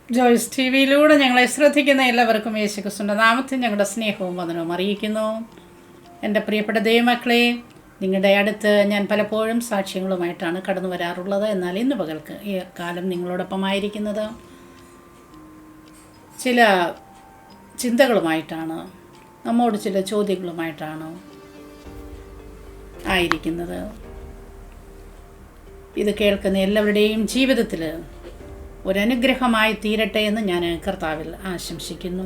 Joyce T വിയിലൂടെ ഞങ്ങളെ ശ്രദ്ധിക്കുന്ന എല്ലാവർക്കും യേശുക്രിസ്തുവിൻ്റെ നാമത്തിൽ ഞങ്ങളുടെ സ്നേഹവും വന്ദനവും അറിയിക്കുന്നു. എൻ്റെ പ്രിയപ്പെട്ട ദൈവമക്കളെ, നിങ്ങളുടെ അടുത്ത് ഞാൻ പലപ്പോഴും സാക്ഷ്യങ്ങളുമായിട്ടാണ് കടന്നു വരാറുള്ളത്. എന്നാൽ ഇന്ന് പകൽക്ക് ഈ കാലം നിങ്ങളോടൊപ്പമായിരിക്കുന്നത് ചില ചിന്തകളുമായിട്ടാണ്, നമ്മോട് ചില ചോദ്യങ്ങളുമായിട്ടാണ് ആയിരിക്കുന്നത്. ഇത് കേൾക്കുന്ന എല്ലാവരുടെയും ജീവിതത്തിൽ ഒരനുഗ്രഹമായി തീരട്ടെ എന്ന് ഞാൻ കർത്താവിൽ ആശംസിക്കുന്നു.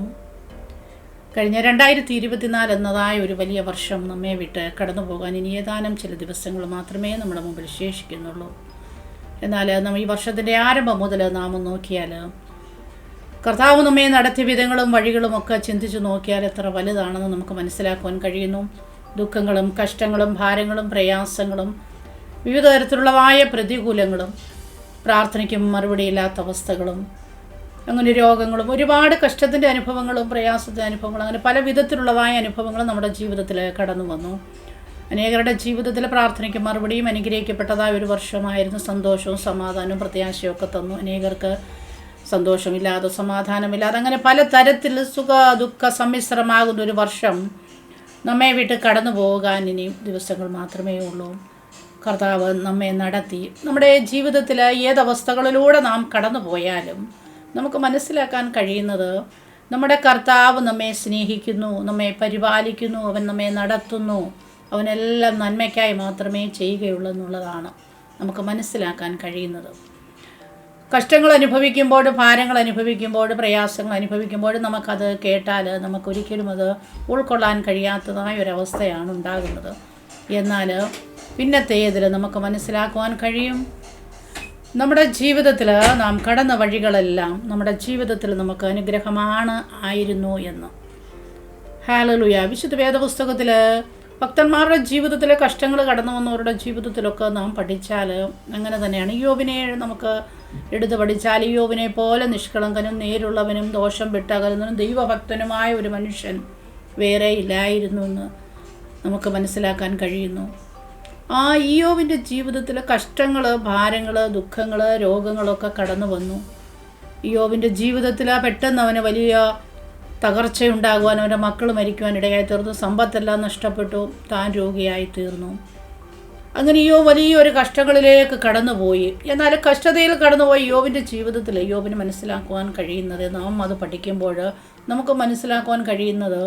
കഴിഞ്ഞ 2024 എന്നതായ ഒരു വലിയ വർഷം നമ്മെ വിട്ട് കടന്നു പോകാൻ ഇനി ഏതാനും ചില ദിവസങ്ങൾ മാത്രമേ നമ്മുടെ മുമ്പിൽ ശേഷിക്കുന്നുള്ളൂ. എന്നാൽ ഈ വർഷത്തിൻ്റെ ആരംഭം മുതൽ നാം നോക്കിയാൽ കർത്താവ് നമ്മെ നടത്തിയ വിധങ്ങളും വഴികളുമൊക്കെ ചിന്തിച്ചു നോക്കിയാൽ എത്ര വലുതാണെന്ന് നമുക്ക് മനസ്സിലാക്കുവാൻ കഴിയുന്നു. ദുഃഖങ്ങളും കഷ്ടങ്ങളും ഭാരങ്ങളും പ്രയാസങ്ങളും വിവിധ തരത്തിലുള്ളതായ പ്രതികൂലങ്ങളും പ്രാർത്ഥനയ്ക്കും മറുപടിയില്ലാത്ത അവസ്ഥകളും അങ്ങനെ രോഗങ്ങളും ഒരുപാട് കഷ്ടത്തിൻ്റെ അനുഭവങ്ങളും പ്രയാസത്തിൻ്റെ അനുഭവങ്ങളും അങ്ങനെ പല വിധത്തിലുള്ളതായ അനുഭവങ്ങളും നമ്മുടെ ജീവിതത്തിൽ കടന്നു വന്നു. അനേകരുടെ ജീവിതത്തിൽ പ്രാർത്ഥനയ്ക്ക് മറുപടിയും അനുഗ്രഹിക്കപ്പെട്ടതായ ഒരു വർഷമായിരുന്നു. സന്തോഷവും സമാധാനവും പ്രത്യാശയും ഒക്കെ തന്നു. അനേകർക്ക് സന്തോഷമില്ലാതെ സമാധാനമില്ലാതെ അങ്ങനെ പല തരത്തിൽ സുഖ ദുഃഖ സമ്മിശ്രമാകുന്ന ഒരു വർഷം നമ്മെ വിട്ട് കടന്നു പോകാൻ ഇനി ദിവസങ്ങൾ മാത്രമേ ഉള്ളൂ. കർത്താവ് നമ്മെ നടത്തി നമ്മുടെ ജീവിതത്തിൽ ഏതവസ്ഥകളിലൂടെ നാം കടന്നു പോയാലും നമുക്ക് മനസ്സിലാക്കാൻ കഴിയുന്നത് നമ്മുടെ കർത്താവ് നമ്മെ സ്നേഹിക്കുന്നു, നമ്മെ പരിപാലിക്കുന്നു, അവൻ നമ്മെ നടത്തുന്നു, അവനെല്ലാം നന്മയ്ക്കായി മാത്രമേ ചെയ്യുകയുള്ളൂ എന്നുള്ളതാണ് നമുക്ക് മനസ്സിലാക്കാൻ കഴിയുന്നത്. കഷ്ടങ്ങൾ അനുഭവിക്കുമ്പോൾ, ഭാരങ്ങൾ അനുഭവിക്കുമ്പോൾ, പ്രയാസങ്ങൾ അനുഭവിക്കുമ്പോൾ നമുക്കത് കേട്ടാൽ നമുക്കൊരിക്കലും അത് ഉൾക്കൊള്ളാൻ കഴിയാത്തതായ ഒരവസ്ഥയാണ് ഉണ്ടാകുന്നത്. എന്നാൽ പിന്നത്തേതിൽ നമുക്ക് മനസ്സിലാക്കുവാൻ കഴിയും, നമ്മുടെ ജീവിതത്തിൽ നാം കടന്ന വഴികളെല്ലാം നമ്മുടെ ജീവിതത്തിൽ നമുക്ക് അനുഗ്രഹമാണ് ആയിരുന്നു എന്ന്. ഹല്ലേലൂയ. വിശുദ്ധ വേദപുസ്തകത്തിൽ ഭക്തന്മാരുടെ ജീവിതത്തിലെ കഷ്ടങ്ങൾ കടന്നു വന്നവരുടെ ജീവിതത്തിലൊക്കെ നാം പഠിച്ചാൽ അങ്ങനെ തന്നെയാണ്. യോബിനെ നമുക്ക് എടുത്ത് പഠിച്ചാൽ യോബിനെ പോലെ നിഷ്കളങ്കനും നേരുള്ളവനും ദോഷം വിട്ടകലുന്നതും ദൈവഭക്തനുമായ ഒരു മനുഷ്യൻ വേറെ ഇല്ലായിരുന്നു എന്ന് നമുക്ക് മനസ്സിലാക്കാൻ കഴിയുന്നു. ആ ഇയ്യോബിൻ്റെ ജീവിതത്തിൽ കഷ്ടങ്ങൾ, ഭാരങ്ങൾ, ദുഃഖങ്ങൾ, രോഗങ്ങളൊക്കെ കടന്നു വന്നു. ഇയ്യോബിൻ്റെ ജീവിതത്തിൽ പെട്ടെന്ന് അവന് വലിയ തകർച്ചയുണ്ടാകുവാൻ, അവൻ്റെ മക്കൾ മരിക്കുവാൻ ഇടയായി തീർന്നു. സമ്പത്തെല്ലാം നഷ്ടപ്പെട്ടു, താൻ രോഗിയായി തീർന്നു. അങ്ങനെ വലിയൊരു കഷ്ടങ്ങളിലേക്ക് കടന്നുപോയി. എന്നാൽ കഷ്ടതയിൽ കടന്നുപോയി യോബിൻ്റെ ജീവിതത്തിൽ യോബിന് മനസ്സിലാക്കുവാൻ കഴിയുന്നത്, നാം അത് പഠിക്കുമ്പോൾ നമുക്ക് മനസ്സിലാക്കുവാൻ കഴിയുന്നത്,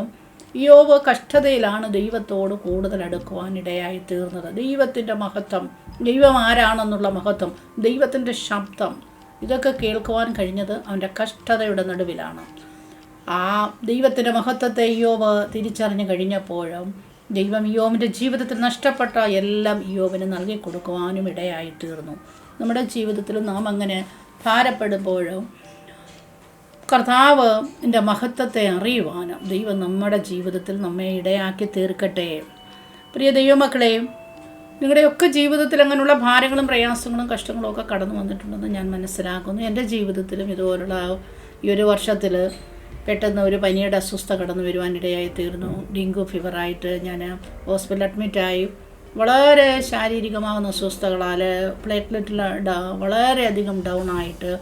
യോബ് കഷ്ടതയിലാണ് ദൈവത്തോട് കൂടുതൽ അടുക്കുവാൻ ഇടയായി തീർന്നത്. ദൈവത്തിൻ്റെ മഹത്വം, ദൈവം ആരാണെന്നുള്ള മഹത്വം, ദൈവത്തിൻ്റെ ശബ്ദം, ഇതൊക്കെ കേൾക്കുവാൻ കഴിഞ്ഞത് അവൻ്റെ കഷ്ടതയുടെ നടുവിലാണ്. ആ ദൈവത്തിൻ്റെ മഹത്വത്തെ യോബ് തിരിച്ചറിഞ്ഞു കഴിഞ്ഞപ്പോഴും ദൈവം യോബിൻ്റെ ജീവിതത്തിൽ നഷ്ടപ്പെട്ട എല്ലാം യോബിന് നൽകി കൊടുക്കുവാനും ഇടയായി തീർന്നു. നമ്മുടെ ജീവിതത്തിൽ നാം അങ്ങനെ ഭാരപ്പെടുമ്പോഴും കർത്താവിൻ്റെ മഹത്വത്തെ അറിയുവാനും ദൈവം നമ്മുടെ ജീവിതത്തിൽ നമ്മെ ഇടയാക്കി തീർക്കട്ടെ. പ്രിയ ദൈവമക്കളെ, നിങ്ങളുടെയൊക്കെ ജീവിതത്തിൽ അങ്ങനെയുള്ള ഭാരങ്ങളും പ്രയാസങ്ങളും കഷ്ടങ്ങളും ഒക്കെ കടന്നു വന്നിട്ടുണ്ടെന്ന് ഞാൻ മനസ്സിലാക്കുന്നു. എൻ്റെ ജീവിതത്തിലും ഇതുപോലുള്ള ഈ ഒരു വർഷത്തിൽ പെട്ടെന്ന് ഒരു പനിയുടെ അസ്വസ്ഥത കടന്നു വരുവാനിടയായി തീർന്നു. ഡെങ്കു ഫീവറായിട്ട് ഞാൻ ഹോസ്പിറ്റലിൽ അഡ്മിറ്റായി. വളരെ ശാരീരികമാകുന്ന അസ്വസ്ഥതകളാൽ പ്ലേറ്റ്ലെറ്റിൽ വളരെയധികം ഡൗൺ ആയിട്ട്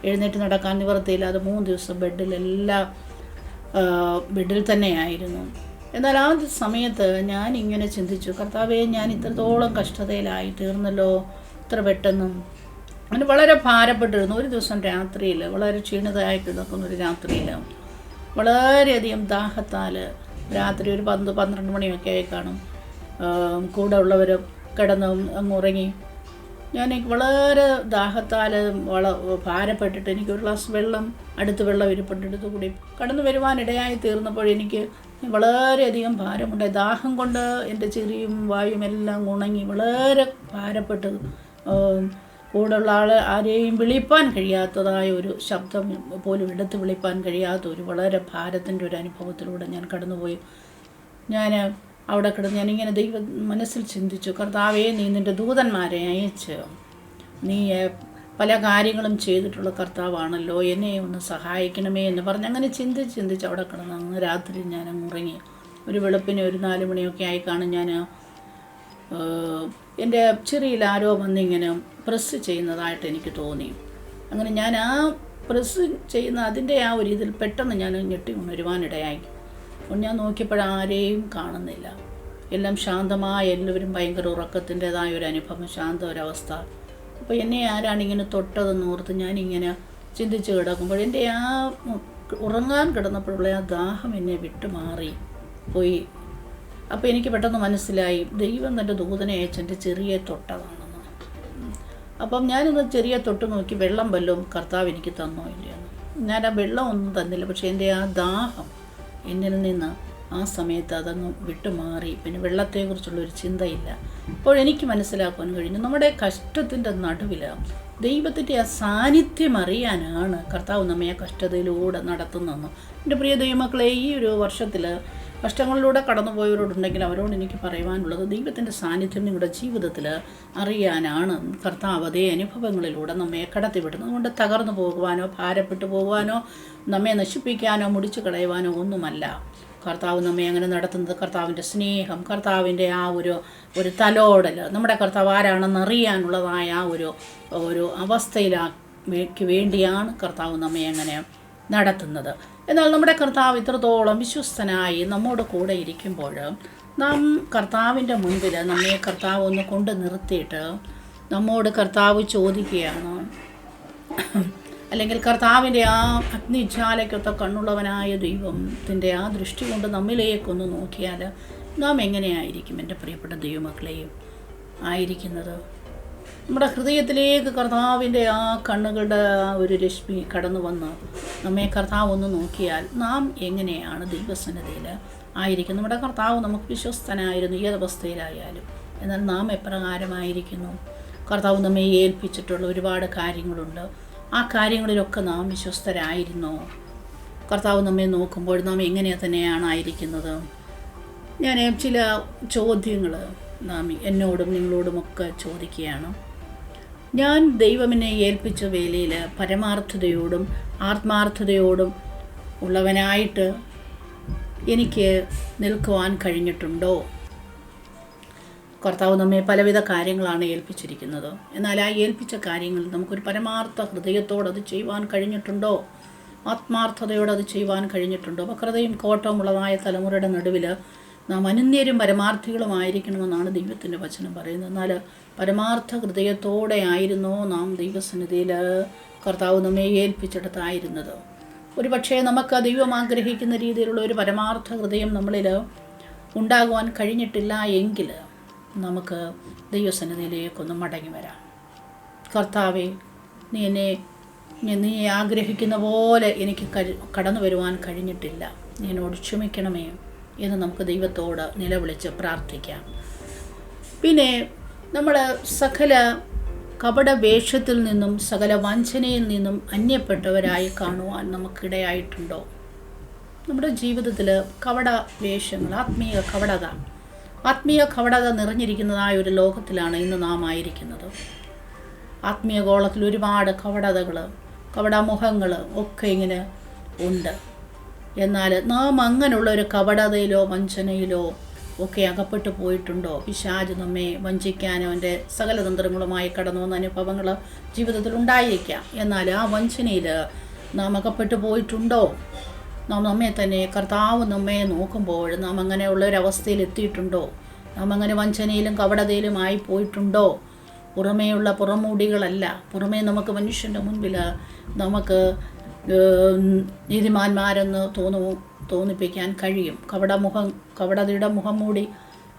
എഴുന്നേറ്റ് നടക്കാൻ നിവൃത്തിയില്ലാതെ 3 ദിവസം ബെഡിൽ തന്നെയായിരുന്നു. എന്നാൽ ആ സമയത്ത് ഞാൻ ഇങ്ങനെ ചിന്തിച്ചു, കർത്താവേ, ഞാൻ ഇത്രത്തോളം കഷ്ടതയിലായി തീർന്നല്ലോ ഇത്ര പെട്ടെന്നും. അങ്ങനെ വളരെ ഭാരപ്പെട്ടിരുന്നു. ഒരു ദിവസം രാത്രിയിൽ, വളരെ ക്ഷീണിതയായി കിടക്കുന്നൊരു രാത്രിയിൽ വളരെയധികം ദാഹത്താൽ, രാത്രി ഒരു 12 മണിയൊക്കെ ആയി കാണും, കൂടെ ഉള്ളവർ കിടന്ന് അങ്ങുറങ്ങി. ഞാൻ വളരെ ദാഹത്താൽ ഭാരപ്പെട്ടിട്ട് എനിക്ക് ഒരു ഗ്ലാസ് വെള്ളം, അടുത്ത് വെള്ളം ഇരിപ്പുണ്ടെടുത്ത് കൂടി കടന്നു വരുവാനിടയായി തീർന്നപ്പോൾ എനിക്ക് വളരെയധികം ഭാരമുണ്ടായി. ദാഹം കൊണ്ട് എൻ്റെ ചെറിയും വായും എല്ലാം ഉണങ്ങി വളരെ ഭാരപ്പെട്ട് കൂടെയുള്ള ആരെയും വിളിപ്പാൻ കഴിയാത്തതായ ഒരു ശബ്ദം പോലും എടുത്ത് വിളിപ്പാൻ കഴിയാത്ത ഒരു വളരെ ഭാരത്തിൻ്റെ ഒരു അനുഭവത്തിലൂടെ ഞാൻ കടന്നുപോയി. ഞാൻ അവിടെ കിടന്ന് ഞാനിങ്ങനെ ദൈവം മനസ്സിൽ ചിന്തിച്ചു, കർത്താവേ, നീ നിൻ്റെ ദൂതന്മാരെ അയച്ച് നീ പല കാര്യങ്ങളും ചെയ്തിട്ടുള്ള കർത്താവാണല്ലോ, എന്നെ ഒന്ന് സഹായിക്കണമേ എന്ന് പറഞ്ഞ് അങ്ങനെ ചിന്തിച്ച് അവിടെ കിടന്ന് അങ്ങ് രാത്രി ഞാൻ അങ്ങ് ഉറങ്ങി. ഒരു വെളുപ്പിന് ഒരു 4 മണിയൊക്കെ ആയി കാണും, ഞാൻ എൻ്റെ ചെറിയിൽ ആരോ വന്നിങ്ങനെ പ്രസ് ചെയ്യുന്നതായിട്ട് എനിക്ക് തോന്നി. അങ്ങനെ ഞാൻ ആ പ്രസ് ചെയ്യുന്ന അതിൻ്റെ ആ ഒരു ഇതിൽ പെട്ടെന്ന് ഞാൻ ഞെട്ടി ഉണരുവാനിടയായി. അപ്പോൾ ഞാൻ നോക്കിയപ്പോഴാരെയും കാണുന്നില്ല. എല്ലാം ശാന്തമായ, എല്ലാവരും ഭയങ്കര ഉറക്കത്തിൻ്റെതായ ഒരു അനുഭവം, ശാന്ത ഒരവസ്ഥ. അപ്പോൾ എന്നെ ആരാണിങ്ങനെ തൊട്ടതെന്ന് ഓർത്ത് ഞാനിങ്ങനെ ചിന്തിച്ച് കിടക്കുമ്പോൾ എൻ്റെ ആ ഉറങ്ങാൻ കിടന്നപ്പോഴുള്ള ആ ദാഹം എന്നെ വിട്ടുമാറി പോയി. അപ്പോൾ എനിക്ക് പെട്ടെന്ന് മനസ്സിലായി, ദൈവം തൻ്റെ ദൂതനെ അയച്ചെൻ്റെ ചെറിയ തൊട്ടതാണെന്ന്. അപ്പം ഞാനിന്ന് ചെറിയ തൊട്ട് നോക്കി, വെള്ളം വല്ലതും കർത്താവ് എനിക്ക് തന്നോ ഇല്ലയെന്ന്. ഞാൻ ആ വെള്ളം ഒന്നും തന്നില്ല, പക്ഷേ എൻ്റെ ആ ദാഹം എന്നിൽ നിന്ന് ആ സമയത്ത് അതങ്ങ് വിട്ടുമാറി. പിന്നെ വെള്ളത്തെക്കുറിച്ചുള്ളൊരു ചിന്തയില്ല. അപ്പോൾ എനിക്ക് മനസ്സിലാക്കുവാൻ കഴിഞ്ഞു, നമ്മുടെ കഷ്ടത്തിൻ്റെ നടുവിൽ ദൈവത്തിൻ്റെ ആ സാന്നിധ്യം അറിയാനാണ് കർത്താവ് നമ്മെ ആ കഷ്ടതയിലൂടെ നടത്തുന്നതെന്ന്. എൻ്റെ പ്രിയ ദൈവമക്കളെ, ഈ ഒരു വർഷത്തിൽ കഷ്ടങ്ങളിലൂടെ കടന്നുപോയവരോടുണ്ടെങ്കിൽ അവരോട് എനിക്ക് പറയുവാനുള്ളത്, ദൈവത്തിൻ്റെ സാന്നിധ്യം നിങ്ങളുടെ ജീവിതത്തിൽ അറിയാനാണ് കർത്താവ് അതേ അനുഭവങ്ങളിലൂടെ നമ്മെ കടത്തിവിടുന്നത്. അതുകൊണ്ട് തകർന്നു പോകുവാനോ ഭാരപ്പെട്ടു പോകുവാനോ നമ്മെ നശിപ്പിക്കാനോ മുടിച്ചു കളയുവാനോ ഒന്നുമല്ല കർത്താവ് നമ്മെ അങ്ങനെ നടത്തുന്നത്. കർത്താവിൻ്റെ സ്നേഹം, കർത്താവിൻ്റെ ആ ഒരു തലോടൽ, നമ്മുടെ കർത്താവ് ആരാണെന്ന് അറിയാനുള്ളതായ ആ ഒരു അവസ്ഥയിലേക്ക് വേണ്ടിയാണ് കർത്താവ് നമ്മെ അങ്ങനെ നടത്തുന്നത്. എന്നാൽ നമ്മുടെ കർത്താവ് ഇത്രത്തോളം വിശ്വസ്തനായി നമ്മോട് കൂടെ ഇരിക്കുമ്പോൾ നാം കർത്താവിൻ്റെ മുൻപിൽ നമ്മെ കർത്താവ് ഒന്ന് കൊണ്ട് നിർത്തിയിട്ട് നമ്മോട് കർത്താവ് ചോദിക്കുകയാണ്, അല്ലെങ്കിൽ കർത്താവിൻ്റെ ആ അഗ്നിജ്വാലയ്ക്കൊത്ത കണ്ണുള്ളവനായ ദൈവത്തിൻ്റെ ആ ദൃഷ്ടി കൊണ്ട് നമ്മിലേക്കൊന്ന് നോക്കിയാൽ നാം എങ്ങനെയായിരിക്കും എൻ്റെ പ്രിയപ്പെട്ട ദൈവമക്കളെയും ആയിരിക്കുന്നത്? നമ്മുടെ ഹൃദയത്തിലേക്ക് കർത്താവിൻ്റെ ആ കണ്ണുകളുടെ ആ ഒരു രശ്മി കടന്നു വന്ന് നമ്മെ കർത്താവ് ഒന്ന് നോക്കിയാൽ നാം എങ്ങനെയാണ് ദൈവസന്നിധിയിൽ ആയിരിക്കും? നമ്മുടെ കർത്താവ് നമുക്ക് വിശ്വസ്തനായിരുന്നു ഏതവസ്ഥയിലായാലും. എന്നാൽ നാം എപ്രകാരമായിരിക്കുന്നു? കർത്താവ് നമ്മെ ഏൽപ്പിച്ചിട്ടുള്ള ഒരുപാട് കാര്യങ്ങളുണ്ട്. ആ കാര്യങ്ങളിലൊക്കെ നാം വിശ്വസ്തരായിരുന്നോ? കർത്താവ് നമ്മെ നോക്കുമ്പോൾ നാം എങ്ങനെ തന്നെയാണ് ആയിരിക്കുന്നത്? ഞാൻ ചില ചോദ്യങ്ങൾ നാം എന്നോടും നിങ്ങളോടുമൊക്കെ ചോദിക്കുകയാണ്. ഞാൻ ദൈവമെന്നെ ഏൽപ്പിച്ച വേലയിൽ പരമാർത്ഥതയോടും ആത്മാർത്ഥതയോടും ഉള്ളവനായിട്ട് എനിക്ക് നിൽക്കുവാൻ കഴിഞ്ഞിട്ടുണ്ടോ? കർത്താവ് നമ്മെ പലവിധ കാര്യങ്ങളാണ് ഏൽപ്പിച്ചിരിക്കുന്നത്. എന്നാൽ ആ ഏൽപ്പിച്ച കാര്യങ്ങൾ നമുക്കൊരു പരമാർത്ഥ ഹൃദയത്തോടെ അത് ചെയ്യുവാൻ കഴിഞ്ഞിട്ടുണ്ടോ? ആത്മാർത്ഥതയോടെ അത് ചെയ്യുവാൻ കഴിഞ്ഞിട്ടുണ്ടോ? വക്രതയും കോട്ടവുമുള്ളതായ തലമുറയുടെ നടുവിൽ നാം അനന്യരും പരമാർത്ഥികളുമായിരിക്കണമെന്നാണ് ദൈവത്തിൻ്റെ വചനം പറയുന്നത്. എന്നാൽ പരമാർത്ഥ ഹൃദയത്തോടെ ആയിരുന്നോ നാം ദൈവസന്നിധിയിൽ കർത്താവ് നമ്മെ ഏൽപ്പിച്ചെടുത്തായിരുന്നത്? ഒരു പക്ഷേ നമുക്ക് ദൈവം ആഗ്രഹിക്കുന്ന രീതിയിലുള്ള ഒരു പരമാർത്ഥ ഹൃദയം നമ്മളിൽ ഉണ്ടാകുവാൻ കഴിഞ്ഞിട്ടില്ല എങ്കിൽ നമുക്ക് ദൈവസന്നിധിയിലേക്കൊന്ന് മടങ്ങി വരാം. കർത്താവേ, നീ ആഗ്രഹിക്കുന്ന പോലെ എനിക്ക് കടന്നു വരുവാൻ കഴിഞ്ഞിട്ടില്ല, നീ എന്നോട് ക്ഷമിക്കണമേ എന്ന് നമുക്ക് ദൈവത്തോട് നിലവിളിച്ച് പ്രാർത്ഥിക്കാം. പിന്നെ നമ്മൾ സകല കപട വേഷത്തിൽ നിന്നും സകല വഞ്ചനയിൽ നിന്നും അന്യപ്പെട്ടവരായി കാണുവാൻ നമുക്കിടയായിട്ടുണ്ടോ? നമ്മുടെ ജീവിതത്തിൽ കപട വേഷങ്ങൾ, ആത്മീയ കപടത നിറഞ്ഞിരിക്കുന്നതായ ഒരു ലോകത്തിലാണ് ഇന്ന് നാം ആയിരിക്കുന്നത്. ആത്മീയ ഗോളത്തിൽ ഒരുപാട് കപടതകൾ, കപടമുഖങ്ങൾ ഒക്കെ ഇങ്ങനെ ഉണ്ട്. എന്നാൽ നാം അങ്ങനെയുള്ള ഒരു കപടതയിലോ വഞ്ചനയിലോ ഒക്കെ അകപ്പെട്ടു പോയിട്ടുണ്ടോ? പിശാച് നമ്മെ വഞ്ചിക്കാനോ അവൻ്റെ സകല തന്ത്രങ്ങളുമായി കടന്നു വന്ന അനുഭവങ്ങൾ ജീവിതത്തിൽ ഉണ്ടായിരിക്കാം. എന്നാൽ ആ വഞ്ചനയിൽ നാം അകപ്പെട്ടു പോയിട്ടുണ്ടോ? നാം നമ്മെ തന്നെ, കർത്താവ് നമ്മെ നോക്കുമ്പോൾ നാം അങ്ങനെയുള്ള ഒരവസ്ഥയിൽ എത്തിയിട്ടുണ്ടോ? നാം അങ്ങനെ വഞ്ചനയിലും കപടതയിലും ആയി പോയിട്ടുണ്ടോ? പുറമേയുള്ള പുറമൂടികളല്ല, പുറമേ നമുക്ക് മനുഷ്യൻ്റെ മുൻപിൽ നമുക്ക് നീതിമാന്മാരെന്ന് തോന്നിപ്പിക്കാൻ കഴിയും. കപടതയുടെ മുഖം മൂടി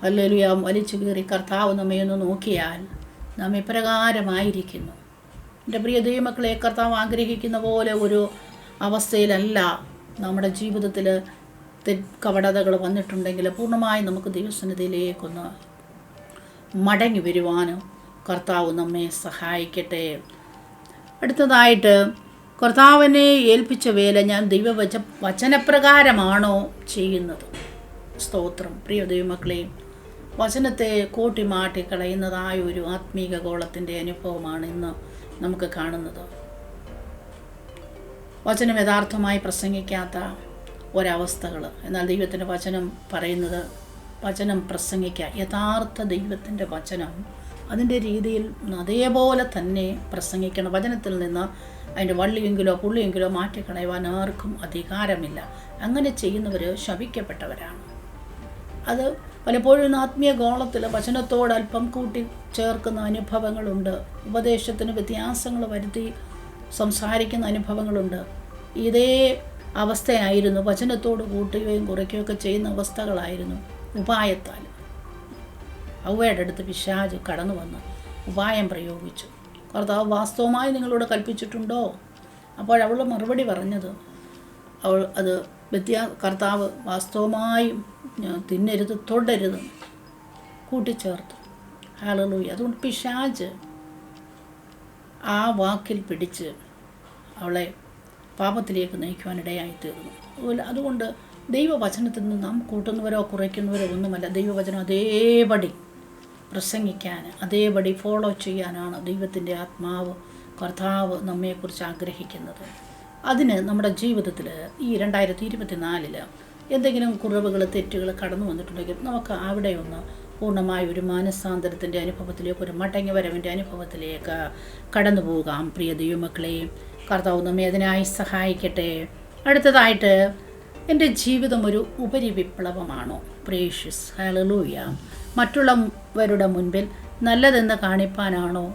ഹല്ലേലൂയ വലിച്ചു കീറി കർത്താവ് നമ്മയൊന്ന് നോക്കിയാൽ നാം ഇപ്രകാരമായിരിക്കുന്നു. എൻ്റെ പ്രിയ ദൈവമക്കളെ, കർത്താവ് ആഗ്രഹിക്കുന്ന പോലെ ഒരു അവസ്ഥയിലല്ല നമ്മുടെ ജീവിതത്തിൽ കപടതകൾ വന്നിട്ടുണ്ടെങ്കിൽ പൂർണ്ണമായി നമുക്ക് ദൈവസന്നിധിയിലേക്കൊന്ന് മടങ്ങി വരുവാനും കർത്താവ് നമ്മെ സഹായിക്കട്ടെ. അടുത്തതായിട്ട്, കർത്താവിനെ ഏൽപ്പിച്ച വേല ഞാൻ വചനപ്രകാരമാണോ ചെയ്യുന്നത്? സ്തോത്രം. പ്രിയ ദൈവമക്കളെ, വചനത്തെ കൂട്ടിമാട്ടി കളയുന്നതായ ഒരു ആത്മീക ഗോളത്തിൻ്റെ അനുഭവമാണ് ഇന്ന് നമുക്ക് കാണുന്നത്. വചനം യഥാർത്ഥമായി പ്രസംഗിക്കാത്ത ഒരവസ്ഥകൾ. എന്നാൽ ദൈവത്തിൻ്റെ വചനം പറയുന്നത്, വചനം പ്രസംഗിക്കുക, യഥാർത്ഥ ദൈവത്തിൻ്റെ വചനം അതിൻ്റെ രീതിയിൽ അതേപോലെ തന്നെ പ്രസംഗിക്കണം. വചനത്തിൽ നിന്ന് അതിൻ്റെ വള്ളിയെങ്കിലോ പുള്ളിയെങ്കിലോ മാറ്റിക്കളയുവാൻ ആർക്കും അധികാരമില്ല. അങ്ങനെ ചെയ്യുന്നവർ ശപിക്കപ്പെട്ടവരാണ്. അത് പലപ്പോഴും ആത്മീയ ഗോളത്തിൽ വചനത്തോട് അല്പം കൂട്ടി ചേർക്കുന്ന അനുഭവങ്ങളുണ്ട്. ഉപദേശത്തിന് വ്യത്യാസങ്ങൾ വരുത്തി സംസാരിക്കുന്ന അനുഭവങ്ങളുണ്ട്. ഇതേ അവസ്ഥയായിരുന്നു വചനത്തോട് കൂട്ടുകയും കുറയ്ക്കുകയൊക്കെ ചെയ്യുന്ന അവസ്ഥകളായിരുന്നു. ഉപായത്താൽ ഹവ്വയുടെ അടുത്ത് പിശാച് കടന്നു വന്ന് ഉപായം പ്രയോഗിച്ചു. കർത്താവ് വാസ്തവമായി നിങ്ങളോട് കൽപ്പിച്ചിട്ടുണ്ടോ? അപ്പോൾ അവൾ മറുപടി പറഞ്ഞത് കർത്താവ് വാസ്തവമായും തിന്നരുത്, തൊടരുത് കൂട്ടിച്ചേർത്തു. ഹല്ലേലൂയ. അതുകൊണ്ട് പിശാച് ആ വാക്കിൽ പിടിച്ച് അവളെ പാപത്തിലേക്ക് നയിക്കുവാനിടയായിത്തീർന്നു. അതുകൊണ്ട് ദൈവവചനത്തിൽ നിന്ന് നാം കൂട്ടുന്നവരോ കുറയ്ക്കുന്നവരോ ഒന്നുമല്ല. ദൈവവചനം അതേപടി പ്രസംഗിക്കാൻ, അതേപടി ഫോളോ ചെയ്യാനാണ് ദൈവത്തിൻ്റെ ആത്മാവ് കർത്താവ് നമ്മെക്കുറിച്ച് ആഗ്രഹിക്കുന്നത്. അതിന് നമ്മുടെ ജീവിതത്തിൽ ഈ 2024 എന്തെങ്കിലും കുറവുകൾ, തെറ്റുകൾ കടന്നു വന്നിട്ടുണ്ടെങ്കിൽ നമുക്ക് അവിടെ ഒന്ന് പൂർണ്ണമായ ഒരു മാനസാന്തരത്തിൻ്റെ അനുഭവത്തിലേക്ക്, ഒരു മടങ്ങി വരവിൻ്റെ അനുഭവത്തിലേക്ക് കടന്നു പോകാം. പ്രിയ ദൈവമക്കളെ, കർത്താവ് നമ്മെ അതിനായി സഹായിക്കട്ടെ. അടുത്തതായിട്ട്, എൻ്റെ ജീവിതം ഒരു ഉപരി വിപ്ലവമാണോ? പ്രേഷ്യസ്. ഹല്ലേലൂയ. മറ്റുള്ളവരുടെ മുൻപിൽ നല്ലതെന്ന് കാണിപ്പാനാണോ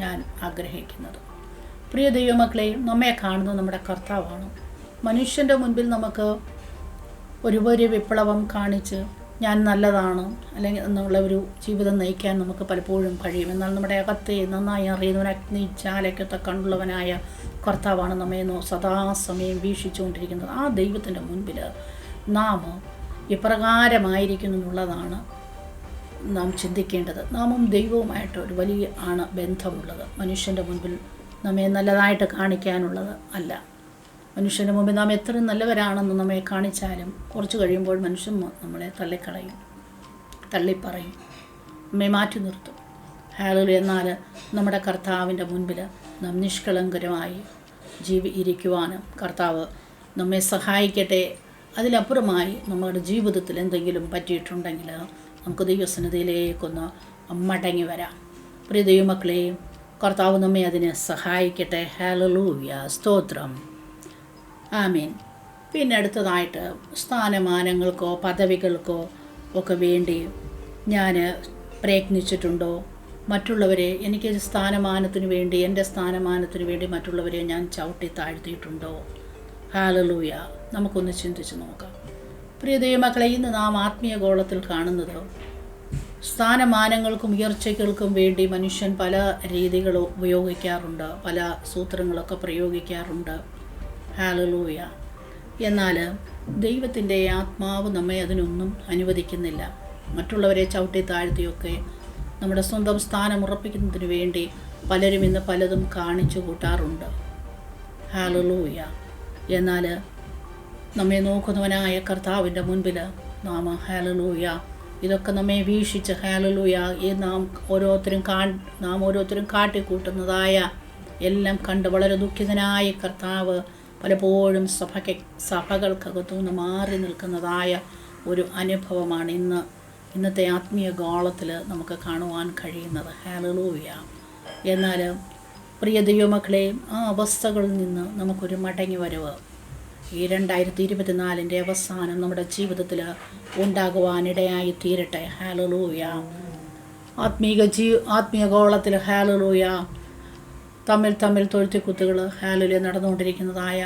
ഞാൻ ആഗ്രഹിക്കുന്നത്? പ്രിയ ദൈവമക്കളെ, നമ്മെ കാണുന്നത് നമ്മുടെ കർത്താവാണ്. മനുഷ്യൻ്റെ മുൻപിൽ നമുക്ക് ഒരു വിപ്ലവം കാണിച്ച് ഞാൻ നല്ലതാണ് അല്ലെങ്കിൽ എന്നുള്ള ഒരു ജീവിതം നയിക്കാൻ നമുക്ക് പലപ്പോഴും കഴിയും. എന്നാൽ നമ്മുടെ അകത്തെ നന്നായി അറിയുന്നവൻ, അഗ്നി ജ്വാലയ്ക്കൊത്ത കണ്ണുള്ളവനായ കർത്താവാണ് നമ്മെ സദാസമയം വീക്ഷിച്ചുകൊണ്ടിരിക്കുന്നത്. ആ ദൈവത്തിൻ്റെ മുൻപിൽ നാം ഇപ്രകാരമായിരിക്കുന്നു എന്നുള്ളതാണ് നാം ചിന്തിക്കേണ്ടത്. നാമും ദൈവവുമായിട്ട് ഒരു വലിയ ബന്ധമുള്ളത്. മനുഷ്യൻ്റെ മുൻപിൽ നമ്മെ നല്ലതായിട്ട് കാണിക്കാനുള്ളത് അല്ല. മനുഷ്യൻ്റെ മുമ്പിൽ നാം എത്ര നല്ലവരാണെന്ന് നമ്മെ കാണിച്ചാലും കുറച്ച് കഴിയുമ്പോൾ മനുഷ്യൻ നമ്മളെ തള്ളിക്കളയും, തള്ളിപ്പറയും, നമ്മെ മാറ്റി നിർത്തും. ഹല്ലേലൂയ. എന്നാൽ നമ്മുടെ കർത്താവിൻ്റെ മുൻപിൽ നാം നിഷ്കളങ്കരമായി ഇരിക്കുവാനും കർത്താവ് നമ്മെ സഹായിക്കട്ടെ. അതിലപ്പുറമായി നമ്മുടെ ജീവിതത്തിൽ എന്തെങ്കിലും പറ്റിയിട്ടുണ്ടെങ്കിൽ നമുക്ക് ദൈവസന്നിധിയിലേക്കൊന്ന് മടങ്ങി വരാം. പ്രിയ ദൈവമക്കളെയും കർത്താവ് നമ്മെ അതിനെ സഹായിക്കട്ടെ. ഹല്ലേലൂയ. സ്തോത്രം. ആമീൻ. പിന്നെ അടുത്തതായിട്ട്, സ്ഥാനമാനങ്ങൾക്കോ പദവികൾക്കോ ഒക്കെ വേണ്ടി ഞാൻ പ്രയത്നിച്ചിട്ടുണ്ടോ? മറ്റുള്ളവരെ എനിക്ക് സ്ഥാനമാനത്തിന് വേണ്ടി, എൻ്റെ സ്ഥാനമാനത്തിന് വേണ്ടി മറ്റുള്ളവരെ ഞാൻ ചവിട്ടി താഴ്ത്തിയിട്ടുണ്ടോ? ഹല്ലേലൂയ. നമുക്കൊന്ന് ചിന്തിച്ച് നോക്കാം. പ്രിയ ദൈവമക്കളെ, ഇന്ന് നാം ആത്മീയ ഗോളത്തിൽ കാണുന്നത് സ്ഥാനമാനങ്ങൾക്കും ഉയർച്ചകൾക്കും വേണ്ടി മനുഷ്യൻ പല രീതികൾ ഉപയോഗിക്കാറുണ്ട്, പല സൂത്രങ്ങളൊക്കെ പ്രയോഗിക്കാറുണ്ട്. ഹല്ലേലൂയ. എന്നാൽ ദൈവത്തിൻ്റെ ആത്മാവ് നമ്മെ അതിനൊന്നും അനുവദിക്കുന്നില്ല. മറ്റുള്ളവരെ ചവിട്ടി താഴ്ത്തിയൊക്കെ നമ്മുടെ സ്വന്തം സ്ഥാനം ഉറപ്പിക്കുന്നതിന് വേണ്ടി പലരും ഇന്ന് പലതും കാണിച്ചു കൂട്ടാറുണ്ട്. ഹല്ലേലൂയ. എന്നാൽ നമ്മെ നോക്കുന്നവനായ കർത്താവിൻ്റെ മുൻപിൽ നാം ഹല്ലേലൂയ ഇതൊക്കെ നമ്മെ വീക്ഷിച്ച് ഹല്ലേലൂയ നാം ഓരോരുത്തരും കാട്ടിക്കൂട്ടുന്നതായ എല്ലാം കണ്ട് വളരെ ദുഃഖിതനായ കർത്താവ് പലപ്പോഴും സഭകൾക്കകത്തുനിന്ന് മാറി നിൽക്കുന്നതായ ഒരു അനുഭവമാണ് ഇന്നത്തെ ആത്മീയ ഗോളത്തിൽ നമുക്ക് കാണുവാൻ കഴിയുന്നത്. ഹല്ലേലൂയ. എന്നാൽ പ്രിയ ദൈവമക്കളെ, ആ അവസ്ഥകളിൽ നിന്ന് നമുക്കൊരു മടങ്ങി വരവ് ഈ 2024 അവസാനം നമ്മുടെ ജീവിതത്തിൽ ഉണ്ടാകുവാനിടയായി തീരട്ടെ. ഹല്ലേലൂയ. ആത്മീയ ഗോളത്തിൽ ഹല്ലേലൂയ തമ്മിൽ തൊഴുത്തിക്കുത്തുകൾ ഹല്ലേലൂയ നടന്നുകൊണ്ടിരിക്കുന്നതായ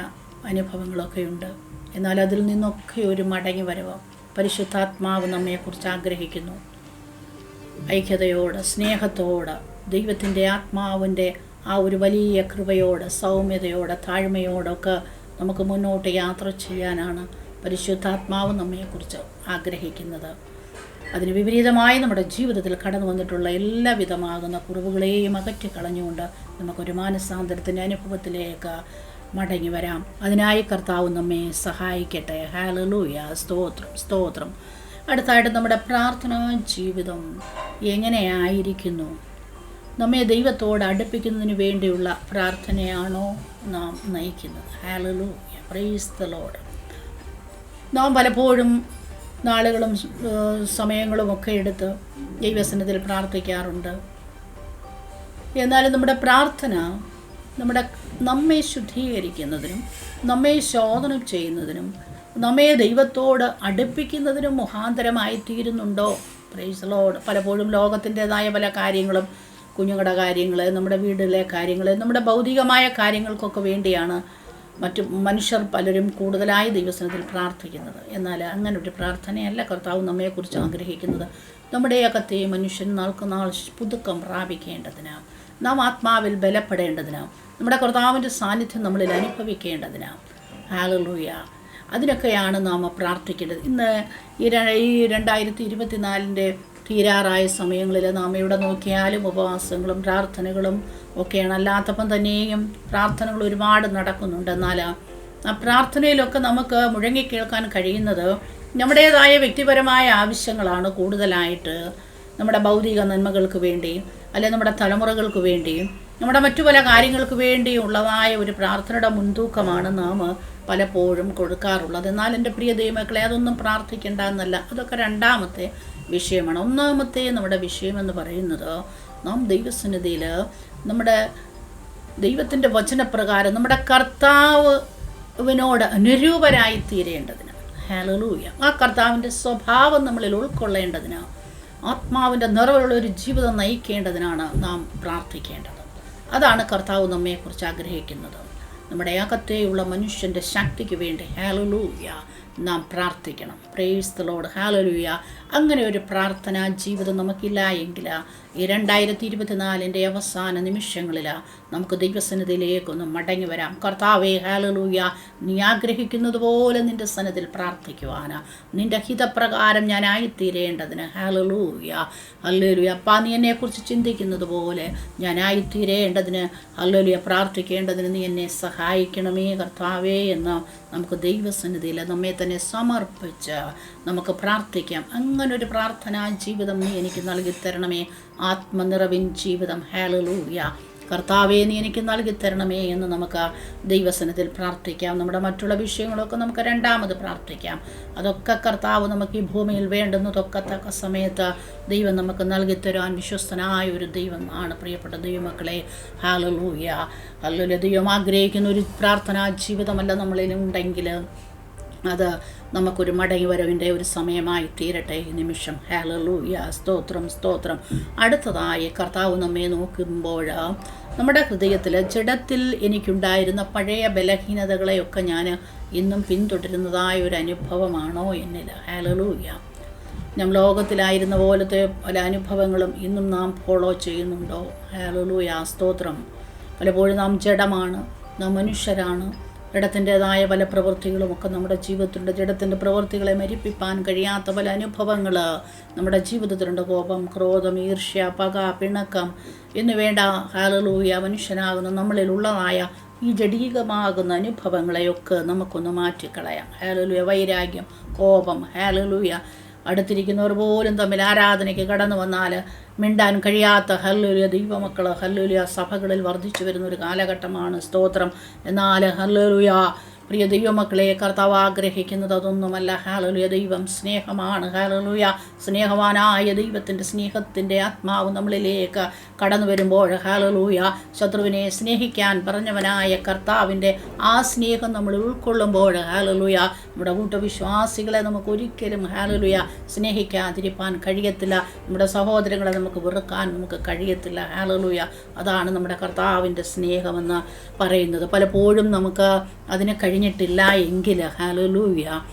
അനുഭവങ്ങളൊക്കെയുണ്ട്. എന്നാൽ അതിൽ നിന്നൊക്കെ ഒരു മടങ്ങി വരവ് പരിശുദ്ധാത്മാവ് നമ്മെക്കുറിച്ച് ആഗ്രഹിക്കുന്നു. ഐക്യതയോട്, സ്നേഹത്തോട്, ദൈവത്തിൻ്റെ ആത്മാവിൻ്റെ ആ ഒരു വലിയ കൃപയോട്, സൗമ്യതയോടെ, താഴ്മയോടൊക്കെ നമുക്ക് മുന്നോട്ട് യാത്ര ചെയ്യാനാണ് പരിശുദ്ധാത്മാവ് നമ്മെക്കുറിച്ച് ആഗ്രഹിക്കുന്നത്. അതിന് വിപരീതമായി നമ്മുടെ ജീവിതത്തിൽ കടന്നു വന്നിട്ടുള്ള എല്ലാവിധമാകുന്ന കുറവുകളെയും അകറ്റിക്കളഞ്ഞുകൊണ്ട് നമുക്കൊരു മാനസാന്തരത്തിൻ്റെ അനുഭവത്തിലേക്ക് മടങ്ങി വരാം. അതിനായി കർത്താവ് നമ്മെ സഹായിക്കട്ടെ. ഹല്ലേലൂയ. സ്തോത്രം. അടുത്തായിട്ട്, നമ്മുടെ പ്രാർത്ഥനാ ജീവിതം എങ്ങനെയായിരിക്കുന്നു? നമ്മെ ദൈവത്തോട് അടുപ്പിക്കുന്നതിന് വേണ്ടിയുള്ള പ്രാർത്ഥനയാണോ നാം നയിക്കുന്നത്? ഹല്ലേലൂയ. Price the Lord. നാം പലപ്പോഴും നാളുകളും സമയങ്ങളും ഒക്കെ എടുത്ത് ദൈവസന്നിധിയിൽ പ്രാർത്ഥിക്കാറുണ്ട്. എന്നാലും നമ്മുടെ പ്രാർത്ഥന നമ്മെ ശുദ്ധീകരിക്കുന്നതിനും നമ്മെ ശോധന ചെയ്യുന്നതിനും നമ്മെ ദൈവത്തോട് അടുപ്പിക്കുന്നതിനും മുഖാന്തരമായി തീരുന്നുണ്ടോ? Praise Lord. പലപ്പോഴും ലോകത്തിൻ്റെതായ പല കാര്യങ്ങളും, കുഞ്ഞുങ്ങളുടെ കാര്യങ്ങൾ, നമ്മുടെ വീട്ടിലെ കാര്യങ്ങൾ, നമ്മുടെ ഭൗതികമായ കാര്യങ്ങൾക്കൊക്കെ വേണ്ടിയാണ് മറ്റു മനുഷ്യർ പലരും കൂടുതലായി ദൈവസന്നിധിയിൽ പ്രാർത്ഥിക്കുന്നത്. എന്നാൽ അങ്ങനെ ഒരു പ്രാർത്ഥനയല്ല കർത്താവ് നമ്മെക്കുറിച്ച് ആഗ്രഹിക്കുന്നത്. നമ്മുടെ അകത്തെ മനുഷ്യൻ നാൾക്കുനാൾ പുതുക്കം പ്രാപിക്കേണ്ടതിന്, നാം ആത്മാവിൽ ബലപ്പെടേണ്ടതിന്, നമ്മുടെ കർത്താവിൻ്റെ സാന്നിധ്യം നമ്മളിൽ അനുഭവിക്കേണ്ടതിന്. ഹല്ലേലൂയ. അതിനൊക്കെയാണ് നാം പ്രാർത്ഥിക്കേണ്ടത്. ഇന്ന് ഈ 2024 തീരാറായ സമയങ്ങളിൽ നാം എവിടെ നോക്കിയാലും ഉപവാസങ്ങളും പ്രാർത്ഥനകളും ഒക്കെയാണ്. അല്ലാത്തപ്പം തന്നെയും പ്രാർത്ഥനകൾ ഒരുപാട് നടക്കുന്നുണ്ട്. എന്നാൽ ആ പ്രാർത്ഥനയിലൊക്കെ നമുക്ക് മുഴങ്ങിക്കേൾക്കാൻ കഴിയുന്നത് നമ്മുടേതായ വ്യക്തിപരമായ ആവശ്യങ്ങളാണ് കൂടുതലായിട്ട്. നമ്മുടെ ഭൗതിക നന്മകൾക്ക് വേണ്ടി, അല്ലെങ്കിൽ നമ്മുടെ തലമുറകൾക്ക് വേണ്ടിയും, നമ്മുടെ മറ്റു പല കാര്യങ്ങൾക്ക് വേണ്ടിയുള്ളതായ ഒരു പ്രാർത്ഥനയുടെ മുൻതൂക്കമാണ് നാം പലപ്പോഴും കൊടുക്കാറുള്ളത്. എന്നാൽ എൻ്റെ പ്രിയ ദൈവമക്കളെ, അതൊന്നും പ്രാർത്ഥിക്കേണ്ട എന്നല്ല, അതൊക്കെ രണ്ടാമത്തെ വിഷയമാണ്. ഒന്നാമത്തെ നമ്മുടെ വിഷയമെന്ന് പറയുന്നത് നാം ദൈവസന്നിധിയിൽ നമ്മുടെ ദൈവത്തിൻ്റെ വചനപ്രകാരം നമ്മുടെ കർത്താവിനോട് അനുരൂപരായി തീരേണ്ടതിന്. ഹല്ലേലൂയ. ആ കർത്താവിൻ്റെ സ്വഭാവം നമ്മളിൽ ഉൾക്കൊള്ളേണ്ടതിന്, ആത്മാവിൻ്റെ നിറവുള്ള ഒരു ജീവിതം നയിക്കേണ്ടതിനാണ് നാം പ്രാർത്ഥിക്കേണ്ടത്. അതാണ് കർത്താവ് നമ്മെക്കുറിച്ച് ആഗ്രഹിക്കുന്നത്. നമ്മുടെ അകത്തെയുള്ള മനുഷ്യൻ്റെ ശക്തിക്ക് വേണ്ടി ഹല്ലേലൂയ നാം പ്രാർത്ഥിക്കണം. Price the lord. ഹല്ലേലൂയ. അങ്ങനെ ഒരു പ്രാർത്ഥനാ ജീവിതം നമുക്കില്ല എങ്കിൽ ഈ 2024 അവസാന നിമിഷങ്ങളിൽ നമുക്ക് ദൈവസന്നിധിയിലേക്കൊന്ന് മടങ്ങി വരാം. കർത്താവേ ഹല്ലേലൂയ, നീ ആഗ്രഹിക്കുന്നത് പോലെ നിൻ്റെ സന്നിധിയിൽ പ്രാർത്ഥിക്കുവാൻ, നിൻ്റെ ഹിതപ്രകാരം ഞാനായിത്തീരേണ്ടതിന്. ഹല്ലേലൂയ. ഹല്ലേലൂയ. അപ്പാ, നീ എന്നെക്കുറിച്ച് ചിന്തിക്കുന്നത് പോലെ ഞാനായിത്തീരേണ്ടതിന്, ഹല്ലേലൂയ, പ്രാർത്ഥിക്കേണ്ടതിന് നീ എന്നെ സഹായിക്കണമേ കർത്താവേ എന്ന് നമുക്ക് ദൈവസന്നിധിയിൽ നമ്മെ തന്നെ സമർപ്പിച്ച് നമുക്ക് പ്രാർത്ഥിക്കാം. അങ്ങനൊരു പ്രാർത്ഥനാ ജീവിതം നീ എനിക്ക് നൽകി തരണമേ. ആത്മനിറവിൻ ജീവിതം. ഹല്ലേലൂയ. കർത്താവേ, നീ എനിക്ക് നൽകി തരണമേ എന്ന് നമുക്ക് ദൈവസന്നിധിയിൽ പ്രാർത്ഥിക്കാം. നമ്മുടെ മറ്റുള്ള വിഷയങ്ങളൊക്കെ നമുക്ക് രണ്ടാമത് പ്രാർത്ഥിക്കാം. അതൊക്കെ കർത്താവ് നമുക്ക് ഈ ഭൂമിയിൽ വേണ്ടുന്നതൊക്കെ തക്ക സമയത്ത് ദൈവം നമുക്ക് നൽകി തരാൻ വിശ്വസ്തനായ ഒരു ദൈവം ആണ് പ്രിയപ്പെട്ട ദൈവമക്കളെ. ഹല്ലേലൂയ. ഹല്ലേലൂയ. ദൈവം ആഗ്രഹിക്കുന്ന ഒരു പ്രാർത്ഥനാ ജീവിതമല്ല നമ്മളിലുണ്ടെങ്കിൽ അത് നമുക്കൊരു മടങ്ങി വരവിൻ്റെ ഒരു സമയമായി തീരട്ടെ ഈ നിമിഷം. ഹല്ലേലൂയ. സ്തോത്രം, സ്തോത്രം. അടുത്തതായി കർത്താവ് നമ്മെ നോക്കുമ്പോൾ നമ്മുടെ ഹൃദയത്തിൽ ജഡത്തിൽ എനിക്കുണ്ടായിരുന്ന പഴയ ബലഹീനതകളെയൊക്കെ ഞാൻ ഇന്നും പിന്തുടരുന്നതായ ഒരു അനുഭവമാണോ എന്നിൽ? ഹല്ലേലൂയ. നാം ലോകത്തിലായിരുന്ന പോലത്തെ പല അനുഭവങ്ങളും ഇന്നും നാം ഫോളോ ചെയ്യുന്നുണ്ടോ? ഹല്ലേലൂയ. സ്തോത്രം. പലപ്പോഴും നാം ജഡമാണ്, നാം മനുഷ്യരാണ്. ജഡത്തിൻ്റെതായ പല പ്രവൃത്തികളുമൊക്കെ നമ്മുടെ ജീവിതത്തിലുണ്ട്. ജഡത്തിൻ്റെ പ്രവൃത്തികളെ മരിപ്പിക്കാൻ കഴിയാത്ത പല അനുഭവങ്ങൾ നമ്മുടെ ജീവിതത്തിലുണ്ട്. കോപം, ക്രോധം, ഈർഷ്യ, പക, പിണക്കം എന്നുവേണ്ട ഹല്ലേലൂയ മനുഷ്യനാകുന്ന നമ്മളിലുള്ളതായ ഈ ജഡീകമാകുന്ന അനുഭവങ്ങളെയൊക്കെ നമുക്കൊന്ന് മാറ്റിക്കളയാം. ഹല്ലേലൂയ. വൈരാഗ്യം, കോപം, ഹല്ലേലൂയ, അടുത്തിരിക്കുന്നവർ പോലും തമ്മിൽ ആരാധനയ്ക്ക് കടന്നു വന്നാൽ മിണ്ടാൻ കഴിയാത്ത ഹല്ലേലൂയ ദൈവമക്കൾ ഹല്ലേലൂയ സഭകളിൽ വർദ്ധിച്ചു വരുന്നൊരു കാലഘട്ടമാണ്. സ്തോത്രം. എന്നാൽ ഹല്ലേലൂയ പ്രിയ ദൈവമക്കളെ, കർത്താവ് ആഗ്രഹിക്കുന്നത് അതൊന്നുമല്ല. ഹല്ലേലൂയ. ദൈവം സ്നേഹമാണ്. ഹല്ലേലൂയ. സ്നേഹവാനായ ദൈവത്തിൻ്റെ സ്നേഹത്തിൻ്റെ ആത്മാവ് നമ്മളിലേക്ക് കടന്നു വരുമ്പോൾ ഹല്ലേലൂയ ശത്രുവിനെ സ്നേഹിക്കാൻ പറഞ്ഞവനായ കർത്താവിൻ്റെ ആ സ്നേഹം നമ്മൾ ഉൾക്കൊള്ളുമ്പോൾ ഹല്ലേലൂയ നമ്മുടെ കൂട്ടവിശ്വാസികളെ നമുക്ക് ഒരിക്കലും ഹല്ലേലൂയ സ്നേഹിക്കാതിരിക്കാൻ കഴിയത്തില്ല. നമ്മുടെ സഹോദരങ്ങളെ നമുക്ക് വെറുക്കാൻ നമുക്ക് കഴിയത്തില്ല. ഹല്ലേലൂയ. അതാണ് നമ്മുടെ കർത്താവിൻ്റെ സ്നേഹമെന്ന് പറയുന്നത്. പലപ്പോഴും നമുക്ക് അതിന് കഴിഞ്ഞിട്ടില്ല എങ്കിൽ ഹല്ലേലൂയ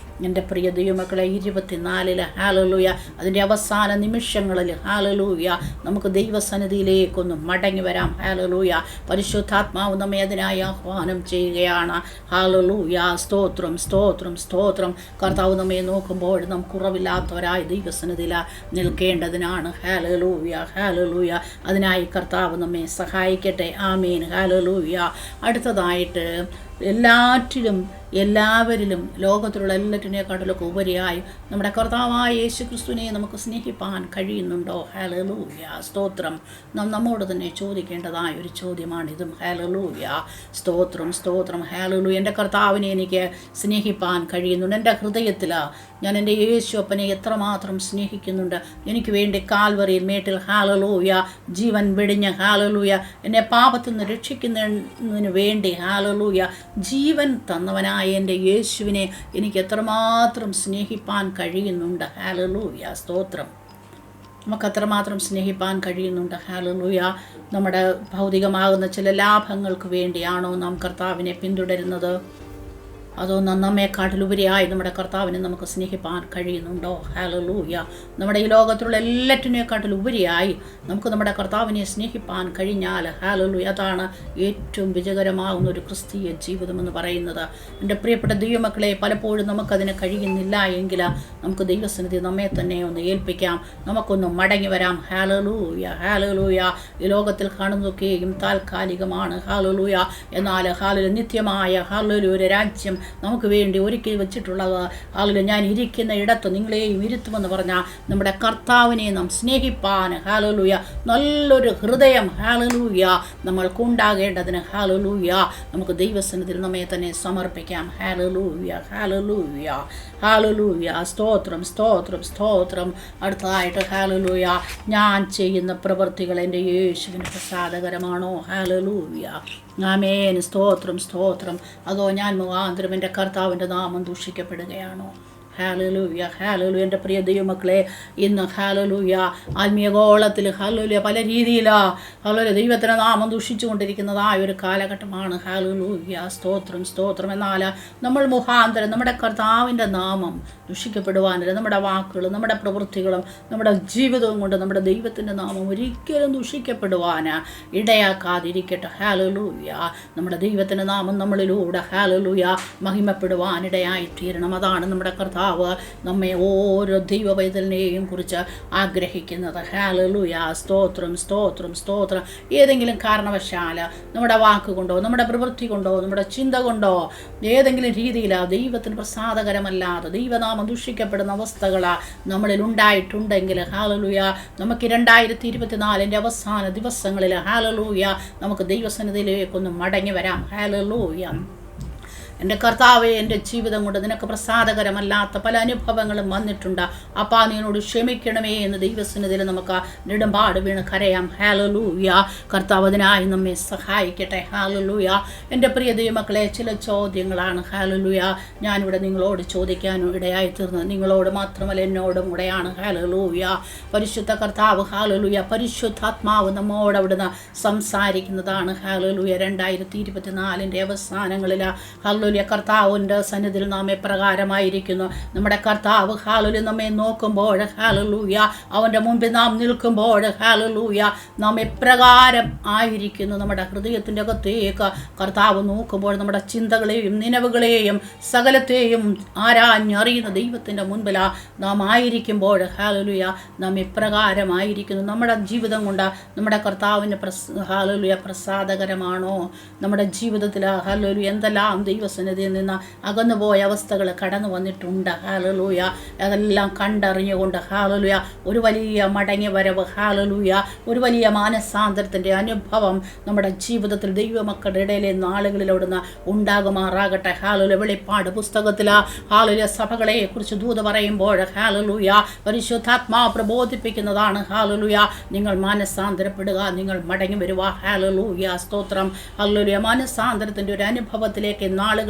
എൻ്റെ പ്രിയ ദൈവമക്കളെ 24 ഹല്ലേലൂയ അതിൻ്റെ അവസാന നിമിഷങ്ങളിൽ ഹല്ലേലൂയ നമുക്ക് ദൈവസന്നിധിയിലേക്കൊന്ന് മടങ്ങി വരാം. ഹല്ലേലൂയ. പരിശുദ്ധാത്മാവ് നമ്മെ അതിനായി ആഹ്വാനം ചെയ്യുകയാണ്. ഹല്ലേലൂയ. സ്തോത്രം, സ്തോത്രം, സ്തോത്രം. കർത്താവ് നമ്മെ നോക്കുമ്പോൾ നാം കുറവില്ലാത്തവരായി ദൈവസന്നിധിയിൽ നിൽക്കേണ്ടതിനാണ്. ഹല്ലേലൂയ. ഹല്ലേലൂയ. അതിനായി കർത്താവ് നമ്മെ സഹായിക്കട്ടെ. ആമേൻ. ഹല്ലേലൂയ. അടുത്തതായിട്ട് എല്ലാറ്റിലും എല്ലാവരിലും ലോകത്തിലുള്ള എല്ലാറ്റിനേക്കാട്ടിലൊക്കെ ഉപരിയായി നമ്മുടെ കർത്താവായ യേശു ക്രിസ്തുവിനെ നമുക്ക് സ്നേഹിപ്പാൻ കഴിയുന്നുണ്ടോ? ഹല്ലേലൂയ, സ്തോത്രം. നാം നമ്മോട് തന്നെ ചോദിക്കേണ്ടതായ ഒരു ചോദ്യമാണിതും. ഹല്ലേലൂയ, സ്തോത്രം, സ്തോത്രം, ഹല്ലേലൂയ. എൻ്റെ കർത്താവിനെ എനിക്ക് സ്നേഹിപ്പാൻ കഴിയുന്നുണ്ട്. എൻ്റെ ഹൃദയത്തിൽ ഞാൻ എൻ്റെ യേശു അപ്പനെ എത്രമാത്രം സ്നേഹിക്കുന്നുണ്ട്. എനിക്ക് വേണ്ടി കാൽവറിയിൽ മേട്ടിൽ ഹല്ലേലൂയ ജീവൻ വെടിഞ്ഞ് ഹല്ലേലൂയ എന്നെ പാപത്തിൽ നിന്ന് രക്ഷിക്കുന്നതിന് വേണ്ടി ഹല്ലേലൂയ ജീവൻ തന്നവനായ എൻ്റെ യേശുവിനെ എനിക്ക് എത്രമാത്രം സ്നേഹിപ്പാൻ കഴിയുന്നുണ്ട്. ഹല്ലേലൂയ, സ്തോത്രം. നമുക്ക് അത്രമാത്രം സ്നേഹിപ്പാൻ കഴിയുന്നുണ്ട്. ഹല്ലേലൂയ. നമ്മുടെ ഭൗതികമാകുന്ന ചില ലാഭങ്ങൾക്ക് വേണ്ടിയാണോ നാം കർത്താവിനെ പിന്തുടരുന്നത്? അതോ നമ്മെക്കാട്ടിലുപരിയായി നമ്മുടെ കർത്താവിനെ നമുക്ക് സ്നേഹിപ്പാൻ കഴിയുന്നുണ്ടോ? ഹല്ലേലൂയ. നമ്മുടെ ഈ ലോകത്തിലുള്ള എല്ലാറ്റിനേക്കാട്ടിലുപരിയായി നമുക്ക് നമ്മുടെ കർത്താവിനെ സ്നേഹിപ്പാൻ കഴിഞ്ഞാൽ ഹല്ലേലൂയ അതാണ് ഏറ്റവും വിജയകരമാകുന്ന ഒരു ക്രിസ്തീയ ജീവിതമെന്ന് പറയുന്നത്. എൻ്റെ പ്രിയപ്പെട്ട ദൈവമക്കളെ, പലപ്പോഴും നമുക്കതിന് കഴിയുന്നില്ല എങ്കിൽ നമുക്ക് ദൈവസന്നിധി നമ്മെ തന്നെ ഒന്ന് ഏൽപ്പിക്കാം, നമുക്കൊന്ന് മടങ്ങി വരാം. Hallelujah, hallelujah. ഈ ലോകത്തിൽ കാണുന്നതൊക്കെയും താൽക്കാലികമാണ്. ഹല്ലേലൂയ. എന്നാൽ ഹല്ലേലൂയ നിത്യമായ ഹല്ലേലൂയ ഒരു രാജ്യം നമുക്ക് വേണ്ടി ഒരുക്കി വെച്ചിട്ടുള്ളത്. ഹല്ലേലൂയ ഞാൻ ഇരിക്കുന്ന ഇടത്ത് നിങ്ങളെയും ഇരുത്തുമെന്ന് പറഞ്ഞാൽ നമ്മുടെ കർത്താവിനെ നാം സ്നേഹിപ്പാൻ ഹല്ലേലൂയ നല്ലൊരു ഹൃദയം ഹല്ലേലൂയ നമ്മൾക്കുണ്ടാകേണ്ടതിന് ഹല്ലേലൂയ നമുക്ക് ദൈവസന്നിധിയിൽ നമ്മെ തന്നെ സമർപ്പിക്കാം. ഹല്ലേലൂയ, ഹല്ലേലൂയ, ഹല്ലേലൂയ, സ്തോത്രം, സ്തോത്രം, സ്തോത്രം. അടുത്തതായിട്ട് ഹല്ലേലൂയ ഞാൻ ചെയ്യുന്ന പ്രവൃത്തികൾ എൻ്റെ യേശുവിന് പ്രസാദകരമാണോ? ഹല്ലേലൂയ, ആമേൻ, സ്തോത്രം, സ്തോത്രം. അതോ ഞാൻ മുഖാന്തരം എൻ്റെ കർത്താവിൻ്റെ നാമം ദൂഷിക്കപ്പെടുകയാണോ? Hallelujah, hallelujah. എൻ്റെ പ്രിയ ദൈവമക്കളെ, ഇന്ന് ഹല്ലേലൂയ ആത്മീയഗോളത്തിൽ ഹല്ലേലൂയ പല ഹല്ലേലൂയ ദൈവത്തിൻ്റെ നാമം ദൂഷിച്ചു കൊണ്ടിരിക്കുന്നതായ ഒരു കാലഘട്ടമാണ്. ഹല്ലേലൂയ, സ്തോത്രം, സ്തോത്രം. എന്നാൽ നമ്മൾ മുഖാന്തരം നമ്മുടെ കർത്താവിൻ്റെ നാമം ദുഷിക്കപ്പെടുവാനില്ല. നമ്മുടെ വാക്കുകളും നമ്മുടെ പ്രവൃത്തികളും നമ്മുടെ ജീവിതവും കൊണ്ട് നമ്മുടെ ദൈവത്തിൻ്റെ നാമം ഒരിക്കലും ദുഷിക്കപ്പെടുവാൻ ഇടയാക്കാതിരിക്കട്ടെ. ഹല്ലേലൂയ. നമ്മുടെ ദൈവത്തിൻ്റെ നാമം നമ്മളിലൂടെ ഹല്ലേലൂയ മഹിമപ്പെടുവാനിടയായിത്തീരണം. അതാണ് നമ്മുടെ കർത്താവ് നമ്മെ ഓരോ ദൈവവൈതലിനെയും കുറിച്ച് ആഗ്രഹിക്കുന്നത്. ഹല്ലേലൂയ, സ്തോത്രം, സ്തോത്രം, സ്തോത്രം. ഏതെങ്കിലും കാരണവശാൽ നമ്മുടെ വാക്കുകൊണ്ടോ നമ്മുടെ പ്രവൃത്തി കൊണ്ടോ നമ്മുടെ ചിന്ത കൊണ്ടോ ഏതെങ്കിലും രീതിയിൽ ദൈവത്തിന് പ്രസാദകരമല്ലാതെ ദൈവനാമം ദുഷിക്കപ്പെടുന്ന അവസ്ഥകൾ നമ്മളിൽ ഉണ്ടായിട്ടുണ്ടെങ്കിൽ ഹല്ലേലൂയ നമുക്ക് 2024 അവസാന ദിവസങ്ങളിൽ ഹല്ലേലൂയ നമുക്ക് ദൈവസന്നിധിയിലേക്കൊന്ന് മടങ്ങി വരാം. ഹല്ലേലൂയ. എൻ്റെ കർത്താവെ, എൻ്റെ ജീവിതം കൊണ്ട് നിനക്ക് പ്രസാദകരമല്ലാത്ത പല അനുഭവങ്ങളും വന്നിട്ടുണ്ട്. അപ്പാ നീ എന്നോട് ക്ഷമിക്കണമേ എന്ന് ദൈവസന്നിധിയിൽ നമുക്ക് നെടുമ്പാട് വീണ് കരയാം. ഹല്ലേലൂയ. കർത്താവ് അതിനായി നമ്മെ സഹായിക്കട്ടെ. ഹല്ലേലൂയ. എൻ്റെ പ്രിയ ദൈവമക്കളെ, ചില ചോദ്യങ്ങളാണ് ഹല്ലേലൂയ ഞാനിവിടെ നിങ്ങളോട് ചോദിക്കാനും ഇടയായി തീർന്നത്. നിങ്ങളോട് മാത്രമല്ല എന്നോടും കൂടെയാണ്. ഹല്ലേലൂയ. പരിശുദ്ധ കർത്താവ് ഹല്ലേലൂയ പരിശുദ്ധാത്മാവ് നമ്മോട് അവിടുന്ന് സംസാരിക്കുന്നതാണ്. ഹല്ലേലൂയ 2024 അവസാനങ്ങളിൽ ഹല്ലേലൂയ കർത്താവിൻ്റെ സന്നിധിയിൽ നാം എപ്രകാരമായിരിക്കുന്നു? നമ്മുടെ കർത്താവ് ഹല്ലേലൂയ നമ്മെ നോക്കുമ്പോൾ ഹല്ലേലൂയ അവൻ്റെ മുമ്പിൽ നാം നിൽക്കുമ്പോൾ ഹല്ലേലൂയ നാം എപ്രകാരം ആയിരിക്കുന്നു? നമ്മുടെ ഹൃദയത്തിൻ്റെ അകത്തേക്ക് കർത്താവ് നോക്കുമ്പോൾ നമ്മുടെ ചിന്തകളെയും നിലവുകളെയും സകലത്തെയും ആരാഞ്ഞറിയുന്ന ദൈവത്തിൻ്റെ മുൻപിൽ നാം ആയിരിക്കുമ്പോൾ ഹല്ലേലൂയ നാം എപ്രകാരമായിരിക്കുന്നു? നമ്മുടെ ജീവിതം കൊണ്ട് നമ്മുടെ കർത്താവിന് ഹല്ലേലൂയ പ്രസാദകരമാണോ? നമ്മുടെ ജീവിതത്തിൽ ഹല്ലേലൂയ എന്തെല്ലാം ദൈവസന്നിധിയിൽ നിന്ന് അകന്നുപോയ അവസ്ഥകൾ കടന്നു വന്നിട്ടുണ്ട്. ഹല്ലേലൂയ അതെല്ലാം കണ്ടറിഞ്ഞുകൊണ്ട് ഹല്ലേലൂയ ഒരു വലിയ മടങ്ങി വരവ് ഹല്ലേലൂയ ഒരു വലിയ മാനസാന്തരത്തിൻ്റെ അനുഭവം നമ്മുടെ ജീവിതത്തിൽ ദൈവമക്കളുടെ ഇടയിലെ നാളുകളിലവിടുന്ന് ഉണ്ടാകുമാറാകട്ടെ. ഹല്ലേലൂയ വെളിപ്പാട് പുസ്തകത്തിൽ ഹല്ലേലൂയ സഭകളെ കുറിച്ച് ദൂത് പറയുമ്പോൾ ഹല്ലേലൂയ പരിശുദ്ധാത്മാവ് പ്രബോധിപ്പിക്കുന്നതാണ്. ഹല്ലേലൂയ നിങ്ങൾ മാനസാന്തരപ്പെടുക, നിങ്ങൾ മടങ്ങി വരുക. ഹല്ലേലൂയ, സ്തോത്രം. ഹല്ലേലൂയ മാനസാന്തരത്തിൻ്റെ ഒരു അനുഭവത്തിലേക്ക് നാളുകളിൽ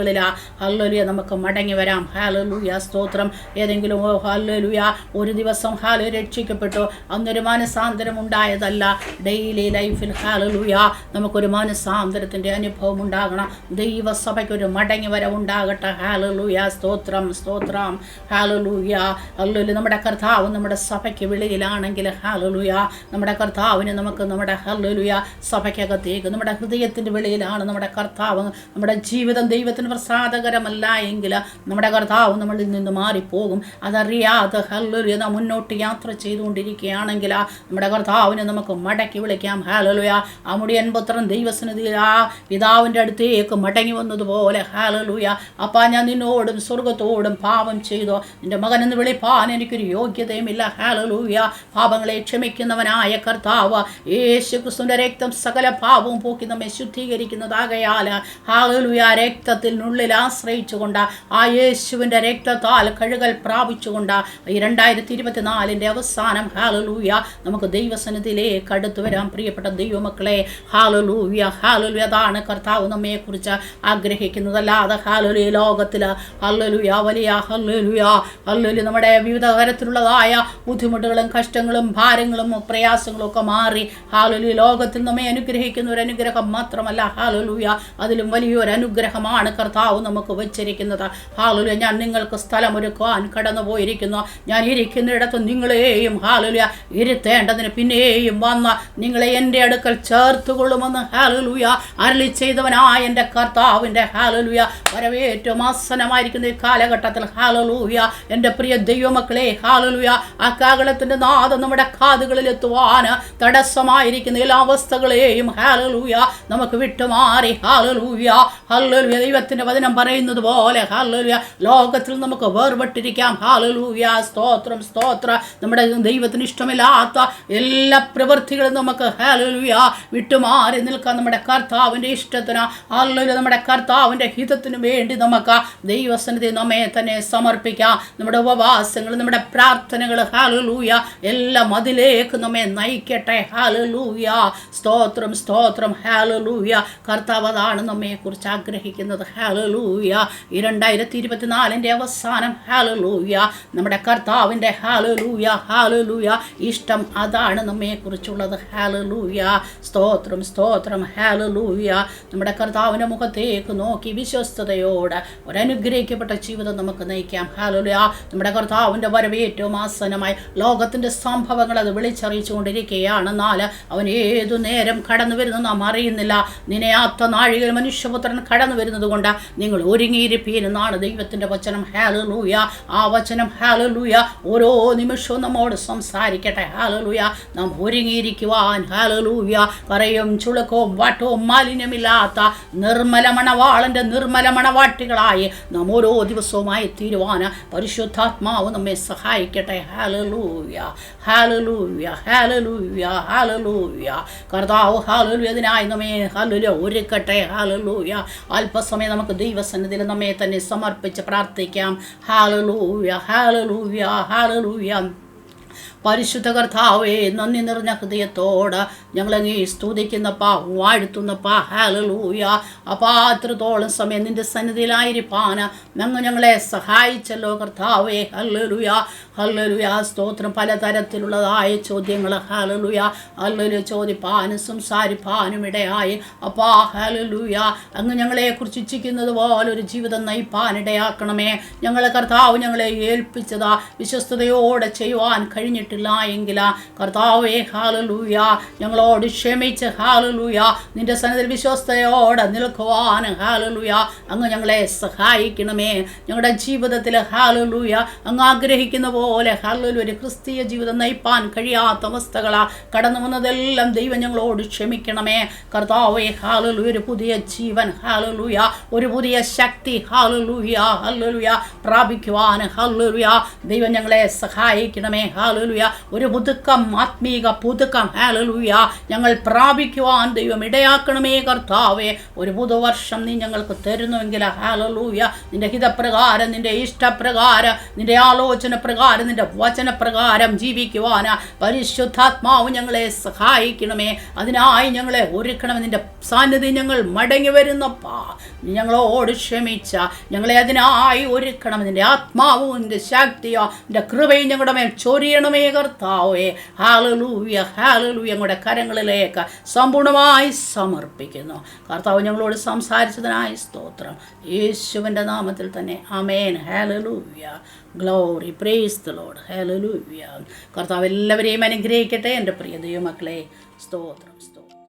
ഹല്ലേലൂയ നമുക്ക് മടങ്ങി വരാം. ഹല്ലേലൂയ, സ്തോത്രം. ഏതെങ്കിലും ഹല്ലേലൂയ ഒരു ദിവസം ഹല്ലേലൂയ രക്ഷിക്കപ്പെട്ടു അന്നൊരു മാനസാന്തരം ഉണ്ടായതല്ല. ഡെയിലി ലൈഫിൽ ഹല്ലേലൂയ നമുക്കൊരു മാനസാന്തരത്തിൻ്റെ അനുഭവം ഉണ്ടാകണം. ദൈവസഭയ്ക്കൊരു മടങ്ങി വരവുണ്ടാകട്ടെ. ഹല്ലേലൂയ, സ്തോത്രം, സ്തോത്രം. Hallelujah, hallelujah. നമ്മുടെ കർത്താവ് നമ്മുടെ സഭയ്ക്ക് വെളിയിലാണെങ്കിൽ ഹല്ലേലൂയ നമ്മുടെ കർത്താവിന് നമുക്ക് നമ്മുടെ ഹല്ലേലൂയ സഭയ്ക്കകത്തേക്ക് നമ്മുടെ ഹൃദയത്തിൻ്റെ വെളിയിലാണ് നമ്മുടെ കർത്താവ്. നമ്മുടെ ജീവിതം ദൈവത്തിന് പ്രസാദകരമല്ല എങ്കിൽ നമ്മുടെ കർത്താവ് നമ്മളിൽ നിന്ന് മാറിപ്പോകും. അതറിയാതെ ഹല്ലേലൂയ നാം മുന്നോട്ട് യാത്ര ചെയ്തുകൊണ്ടിരിക്കുകയാണെങ്കിൽ നമ്മുടെ കർത്താവിനെ നമുക്ക് മടക്കി വിളിക്കാം. ഹല്ലേലൂയ ആ മുടിയൻ പുത്രൻ ദൈവസന്നിധിയിൽ ആ പിതാവിൻ്റെ അടുത്തേക്ക് മടങ്ങി വന്നതുപോലെ ഹല്ലേലൂയ അപ്പാ ഞാൻ നിന്നോടും സ്വർഗത്തോടും പാപം ചെയ്തോ, നിന്റെ മകനെന്ന് വിളിപ്പാൻ എനിക്കൊരു യോഗ്യതയുമില്ല. ഹല്ലേലൂയ പാപങ്ങളെ ക്ഷമിക്കുന്നവനായ കർത്താവ് യേശു ക്രിസ്തുവിൻ്റെ രക്തം സകല പാപവും പോക്കി നമ്മെ ശുദ്ധീകരിക്കുന്നതാകയാൽ ഹല്ലേലൂയ രക്തത്തിനുള്ളിൽ ആശ്രയിച്ചുകൊണ്ട് ആ യേശുവിൻ്റെ രക്തത്താൽ കഴുകൽ പ്രാപിച്ചുകൊണ്ട് ഈ 2024 അവസാനം ഹല്ലേലൂയ നമുക്ക് ദൈവസന്നിധിയിലേക്ക് അടുത്തു വരാം. പ്രിയപ്പെട്ട ദൈവമക്കളെ ഹല്ലേലൂയ ഹല്ലേലൂയ അതാണ് കർത്താവ് നമ്മെക്കുറിച്ച് ആഗ്രഹിക്കുന്നതല്ലാതെ ഹല്ലേലൂയ ലോകത്തിൽ ഹല്ലേലൂയ വലിയ ഹല്ലേലൂയ ഹല്ലേലൂയ നമ്മുടെ വിവിധ തരത്തിലുള്ളതായ ബുദ്ധിമുട്ടുകളും കഷ്ടങ്ങളും ഭാരങ്ങളും പ്രയാസങ്ങളും ഒക്കെ മാറി ഹല്ലേലൂയ ലോകത്തിൽ നമ്മെ അനുഗ്രഹിക്കുന്ന ഒരു അനുഗ്രഹം മാത്രമല്ല ഹല്ലേലൂയ അതിലും വലിയൊരു അനുഗ്രഹമാണ് കർത്താവ് നമുക്ക് വച്ചിരിക്കുന്നത്. ഹല്ലേലൂയ ഞാൻ നിങ്ങൾക്ക് സ്ഥലമൊരുക്കുവാൻ കടന്നു പോയിരിക്കുന്നു. ഞാൻ ഇരിക്കുന്നിടത്ത് നിങ്ങളെയും ഹല്ലേലൂയ ഇരുത്തേണ്ടതിന് പിന്നെയും വന്ന് നിങ്ങളെ എൻ്റെ അടുക്കൽ ചേർത്തുകൊള്ളുമെന്ന് ഹല്ലേലൂയ അരുളി ചെയ്തവനായ എൻ്റെ കർത്താവിൻ്റെ ഹല്ലേലൂയ വരവേറ്റവും ആസന്നമായിരിക്കുന്ന ഈ കാലഘട്ടത്തിൽ ഹല്ലേലൂയ എൻ്റെ പ്രിയ ദൈവമക്കളെ ഹല്ലേലൂയ ആ കാഹളത്തിൻ്റെ നാദം നമ്മുടെ കാതുകളിൽ എത്തുവാൻ തടസ്സമായിരിക്കുന്ന എല്ലാ അവസ്ഥകളെയും ഹല്ലേലൂയ നമുക്ക് വിട്ടുമാറി ഹല്ലേലൂയ ഹല്ലേലൂയ ദൈവത്തിൻ്റെ വചനം പറയുന്നത് പോലെ ഹല്ലേലൂയ ലോകത്തിൽ നമുക്ക് വേർപെട്ടിരിക്കാം. ഹല്ലേലൂയ സ്തോത്രം സ്തോത്രം. നമ്മുടെ ദൈവത്തിന് ഇഷ്ടമില്ലാത്ത എല്ലാ പ്രവൃത്തികളും നമുക്ക് ഹല്ലേലൂയ വിട്ടുമാറി നിൽക്കാൻ നമ്മുടെ കർത്താവിൻ്റെ ഇഷ്ടത്തിന് ഹല്ലേലൂയ നമ്മുടെ കർത്താവിൻ്റെ ഹിതത്തിന് വേണ്ടി നമുക്ക് ദൈവസന്നിധി നമ്മെ തന്നെ സമർപ്പിക്കാം. നമ്മുടെ ഉപവാസങ്ങൾ നമ്മുടെ പ്രാർത്ഥനകൾ ഹല്ലേലൂയ എല്ലാം അതിലേക്ക് നമ്മെ നയിക്കട്ടെ. ഹല്ലേലൂയ സ്തോത്രം സ്തോത്രം. ഹല്ലേലൂയ കർത്താവ് അതാണ് നമ്മെക്കുറിച്ച് ആഗ്രഹിക്കുന്നത്. ഹല്ലേലൂയ ഈ 2024 അവസാനം ഹല്ലേലൂയ നമ്മുടെ കർത്താവിൻ്റെ ഹല്ലേലൂയ ഹല്ലേലൂയ ഇഷ്ടം അതാണ് നമ്മെക്കുറിച്ചുള്ളത്. ഹല്ലേലൂയ സ്തോത്രം സ്തോത്രം. ഹല്ലേലൂയ നമ്മുടെ കർത്താവിൻ്റെ മുഖത്തേക്ക് നോക്കി വിശ്വസ്തയോടെ ഒരനുഗ്രഹിക്കപ്പെട്ട ജീവിതം നമുക്ക് നയിക്കാം. ഹല്ലേലൂയ നമ്മുടെ കർത്താവിൻ്റെ വരവേറ്റവും ആസന്നമായി ലോകത്തിൻ്റെ സംഭവങ്ങൾ അത് വിളിച്ചറിയിച്ചു കൊണ്ടിരിക്കുകയാണെന്നാൽ അവൻ ഏതു നേരം കടന്നു വരുന്നത് നാം അറിയുന്നില്ല. നിനയാത്ത നാഴികയിൽ മനുഷ്യപുത്രൻ കടന്നു വരുന്നത് കൊണ്ട് നിങ്ങൾ ഒരുങ്ങിയിരിപ്പീനെന്നാണ് ദൈവത്തിൻ്റെ വചനം. ഹല്ലേലൂയ ആ വചനം ഹല്ലേലൂയ ഓരോ നിമിഷവും നമ്മോട് സംസാരിക്കട്ടെ. ഹല്ലേലൂയ നാം ഒരുങ്ങിയിരിക്കുവാൻ ഹല്ലേലൂയ കറയും ചുളുക്കവും വാട്ടവും മാലിന്യമില്ലാത്ത നിർമ്മല മണവാളൻ്റെ നിർമ്മല മണവാട്ടികളായി നാം ഓരോ ദിവസവുമായി തീരുവാൻ പരിശുദ്ധാത്മാവ് നമ്മെ സഹായിക്കട്ടെ. ഹല്ലേലൂയ ഹല്ലേലൂയ ഹല്ലേലൂയ ഹല്ലേലൂയ കർത്താവ് ഹല്ലേലൂയ അതിനായി നമ്മെ ഹല്ലേലൂയ ഒരുക്കട്ടെ. ഹല്ലേലൂയ അല്പസമയം നമുക്ക് ദൈവസന്നിധിയിൽ നമ്മെ തന്നെ സമർപ്പിച്ച് പ്രാർത്ഥിക്കാം. ഹല്ലേലൂയ ഹല്ലേലൂയ ഹല്ലേലൂയ പരിശുദ്ധ കർത്താവേ നന്ദി നിറഞ്ഞ ഹൃദയത്തോട് ഞങ്ങളങ്ങേ സ്തുതിക്കുന്നപ്പാ വാഴ്ത്തുന്നപ്പാ. ഹല്ലേലൂയ അപ്പാ അത്രത്തോളം സമയം നിൻ്റെ സന്നിധിയിലായിരിക്കാൻ അങ്ങ് ഞങ്ങളെ സഹായിച്ചല്ലോ കർത്താവേ. ഹല്ലേലൂയ ഹല്ലേലൂയ സ്തോത്രം. പലതരത്തിലുള്ളതായ ചോദ്യങ്ങൾ ഹല്ലേലൂയ ഹല്ലേലൂയ ചോദിപ്പാനും സംസാരിപ്പാനും ഇടയായി അപ്പാ. ഹല്ലേലൂയ അങ്ങ് ഞങ്ങളെക്കുറിച്ച് ഇച്ഛിക്കുന്നത് പോലെ ഒരു ജീവിതം നയിപ്പാനിടയാക്കണമേ. ഞങ്ങളെ കർത്താവ് ഞങ്ങളെ ഏൽപ്പിച്ചതാ വിശ്വസ്തയോടെ ചെയ്യുവാൻ കഴിഞ്ഞിട്ടില്ല എങ്കിൽ കർത്താവേ ഹല്ലേലൂയ ഞങ്ങളോട് ക്ഷമിച്ച് ഹല്ലേലൂയ നിന്റെ സന്നിധിയിൽ വിശ്വസ്തയോടെ നിൽക്കുവാൻ ഹല്ലേലൂയ അങ്ങ് ഞങ്ങളെ സഹായിക്കണമേ. ഞങ്ങളുടെ ജീവിതത്തിൽ ഹല്ലേലൂയ അങ്ങ് ആഗ്രഹിക്കുന്ന പോലെ ഹല്ലേലൂയ ഒരു ക്രിസ്തീയ ജീവിതം നയിപ്പാൻ കഴിയാത്ത അവസ്ഥകളാ കടന്നു വന്നതെല്ലാം ദൈവം ഞങ്ങളോട് ക്ഷമിക്കണമേ. കർത്താവേ ഹല്ലേലൂയ ഒരു പുതിയ ജീവൻ ഹല്ലേലൂയ ഒരു പുതിയ ശക്തി ഹല്ലേലൂയ ഹല്ലേലൂയ പ്രാപിക്കുവാൻ ഹല്ലേലൂയ ദൈവം ഞങ്ങളെ സഹായിക്കണമേ. ഹല്ലേലൂയ ഒരു പുതുക്കം ആത്മീക പുതുക്കം ഹല്ലേലൂയ ഞങ്ങൾ പ്രാപിക്കുവാൻ ദൈവം ഇടയാക്കണമേ കർത്താവേ. ഒരു പുതുവർഷം നീ ഞങ്ങൾക്ക് തരുന്നുവെങ്കിൽ ഹല്ലേലൂയ നിന്റെ ഹിതപ്രകാരം നിന്റെ ഇഷ്ടപ്രകാരം നിന്റെ ആലോചന പ്രകാരം നിന്റെ വചനപ്രകാരം ജീവിക്കുവാൻ പരിശുദ്ധാത്മാവ് ഞങ്ങളെ സഹായിക്കണമേ. അതിനായി ഞങ്ങളെ ഒരുക്കണമേ. നിന്റെ സാന്നിധ്യം ഞങ്ങൾ മടങ്ങി വരുന്നപ്പാ ഞങ്ങളോട് ക്ഷമിച്ച ഞങ്ങളെ അതിനായി ഒരുക്കണം. നിന്റെ ആത്മാവും നിന്റെ ശക്തിയോ നിന്റെ കൃപയും ഞങ്ങളുടെ മേൽ ചൊരിയണമേ കർത്താവേ. ഹല്ലേലൂയ ഹല്ലേലൂയ ഞങ്ങളുടെ കരങ്ങളിലേക്ക് സമ്പൂർണ്ണമായി സമർപ്പിക്കുന്നു. കർത്താവ് ഞങ്ങളോട് സംസാരിച്ചതിനായി സ്തോത്രം. യേശുവിൻ്റെ നാമത്തിൽ തന്നെ ആമേൻ. Hallelujah glory praise the lord. Hallelujah കർത്താവ് എല്ലാവരെയും അനുഗ്രഹിക്കട്ടെ. എൻ്റെ പ്രിയ ദൈവമക്കളെ സ്തോത്രം.